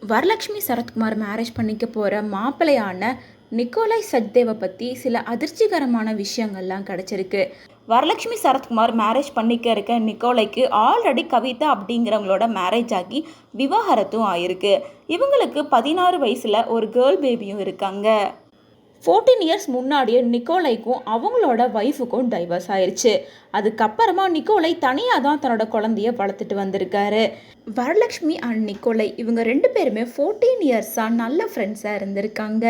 Varalakshmi Sarathkumar marriage பண்ணிக்க போகிற மாப்பிள்ளையான நிக்கோலாய் சச்தேவை பற்றி சில அதிர்ச்சிகரமான விஷயங்கள்லாம் கிடச்சிருக்கு. வரலட்சுமி சரத்குமார் மேரேஜ் பண்ணிக்க இருக்க நிக்கோலைக்கு ஆல்ரெடி கவிதா அப்படிங்கிறவங்களோட மேரேஜ் ஆகி விவாகரத்தும் ஆயிருக்கு. இவங்களுக்கு 16 வயசில் ஒரு கேர்ள் பேபியும் இருக்காங்க. 14 இயர்ஸ் முன்னாடியே நிக்கோலைக்கும் அவங்களோட ஒய்ஃபுக்கும் டைவர்ஸ் ஆயிடுச்சு. அதுக்கப்புறமா நிக்கோலை தனியாக தான் தன்னோட குழந்தைய வளர்த்துட்டு வந்திருக்காரு. வரலட்சுமி அண்ட் நிக்கோலை இவங்க 2 பேருமே 14 இயர்ஸாக நல்ல ஃப்ரெண்ட்ஸாக இருந்திருக்காங்க.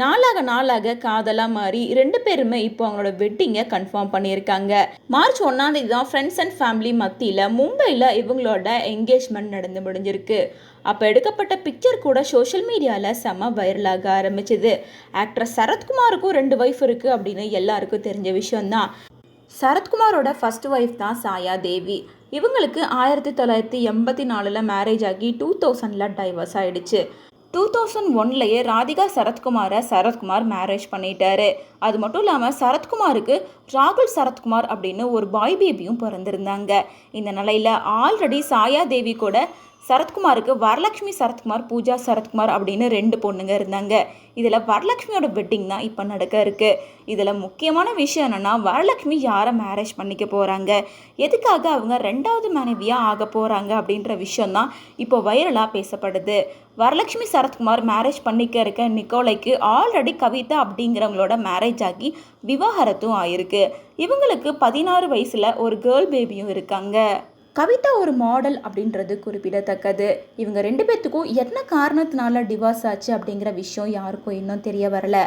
நாளாக காதலாக மாறி 2 பேருமே இப்போ அவங்களோட வெட்டிங்கை கன்ஃபார்ம் பண்ணியிருக்காங்க. மார்ச் 1ஆம் தேதி தான் ஃப்ரெண்ட்ஸ் அண்ட் ஃபேமிலி மத்தியில் மும்பையில் இவங்களோட என்கேஜ்மெண்ட் நடந்து முடிஞ்சிருக்கு. அப்போ எடுக்கப்பட்ட பிக்சர் கூட சோஷியல் மீடியாவில் செம வைரலாக ஆரம்பிச்சுது. ஆக்ட்ரஸ் சரத்குமாருக்கும் 2 ஒய்ஃப் இருக்குது அப்படின்னு எல்லாருக்கும் தெரிஞ்ச விஷயம்தான். சரத்குமாரோட ஃபர்ஸ்ட் ஒய்ஃப் தான் சாயா தேவி. இவங்களுக்கு 1984 மேரேஜ் ஆகி 2000 டைவர்ஸ் ஆயிடுச்சு. 2001 ராதிகா சரத்குமார் மேரேஜ் பண்ணிட்டாரு. அது மட்டும் இல்லாமல் சரத்குமாருக்கு ராகுல் சரத்குமார் அப்படின்னு ஒரு பாய் பேபியும் பிறந்திருந்தாங்க. இந்த நிலையில் ஆல்ரெடி சாயா தேவி கூட சரத்குமாருக்கு வரலட்சுமி சரத்குமார், பூஜா சரத்குமார் அப்படின்னு 2 பொண்ணுங்க இருந்தாங்க. இதில் வரலட்சுமியோட வெட்டிங் தான் இப்போ நடக்க இருக்குது. இதில் முக்கியமான விஷயம் என்னென்னா, வரலட்சுமி யாரை மேரேஜ் பண்ணிக்க போகிறாங்க, எதுக்காக அவங்க 2வது மனைவியாக ஆக போகிறாங்க அப்படின்ற விஷயந்தான் இப்போ வைரலாக பேசப்படுது. வரலட்சுமி சரத்குமார் மேரேஜ் பண்ணிக்க இருக்க நிக்கோலைக்கு ஆல்ரெடி கவிதா அப்படிங்கிறவங்களோட மேரேஜ் ஆகி விவாகரத்தும் ஆயிருக்கு. இவங்களுக்கு 16 வயசில் ஒரு கேர்ள் பேபியும் இருக்காங்க. கவிதா ஒரு மாடல் அப்படின்றது குறிப்பிடத்தக்கது. இவங்க 2 பேர்த்துக்கும் என்ன காரணத்தினால டிவோர்ஸ் ஆச்சு அப்படிங்கிற விஷயம் யாருக்கும் இன்னும் தெரிய வரல.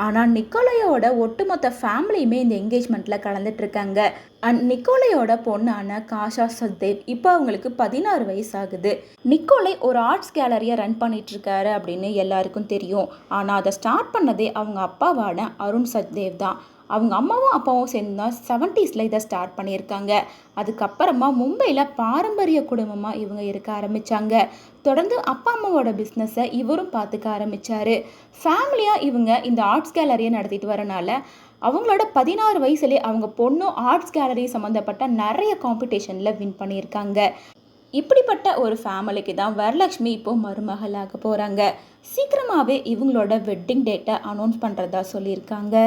ஆனால் நிக்கோலையோட ஒட்டுமொத்த ஃபேமிலியுமே இந்த என்கேஜ்மெண்ட்டில் கலந்துட்டுருக்காங்க. அண்ட் நிக்கோலையோட பொண்ணான காஷா சச்தேவ் இப்போ அவங்களுக்கு 16 வயசு ஆகுது. நிக்கோலை ஒரு ஆர்ட்ஸ் கேலரியை ரன் பண்ணிகிட்ருக்காரு அப்படின்னு எல்லாருக்கும் தெரியும். ஆனால் அதை ஸ்டார்ட் பண்ணதே அவங்க அப்பாவான அருண் சச்தேவ் தான். அவங்க அம்மாவும் அப்பாவும் சேர்ந்து தான் 70s இதை ஸ்டார்ட் பண்ணியிருக்காங்க. அதுக்கப்புறமா மும்பையில் பாரம்பரிய குடும்பமாக இவங்க இருக்க ஆரம்பித்தாங்க. தொடர்ந்து அப்பா அம்மாவோட பிஸ்னஸை இவரும் பார்த்துக்க ஆரம்பித்தார். ஃபேமிலியாக இவங்க இந்த ஆர்ட்ஸ் கேலரியை நடத்திட்டு வரனால அவங்களோட 16 வயசுலேயே அவங்க பொண்ணும் ஆர்ட்ஸ் கேலரி சம்மந்தப்பட்ட நிறைய காம்படிஷனில் வின் பண்ணியிருக்காங்க. இப்படிப்பட்ட ஒரு ஃபேமிலிக்கு தான் வரலட்சுமி இப்போ மருமகளாக போகிறாங்க. சீக்கிரமாகவே இவங்களோட வெட்டிங் டேட்டை அனௌன்ஸ் பண்ணுறதா சொல்லியிருக்காங்க.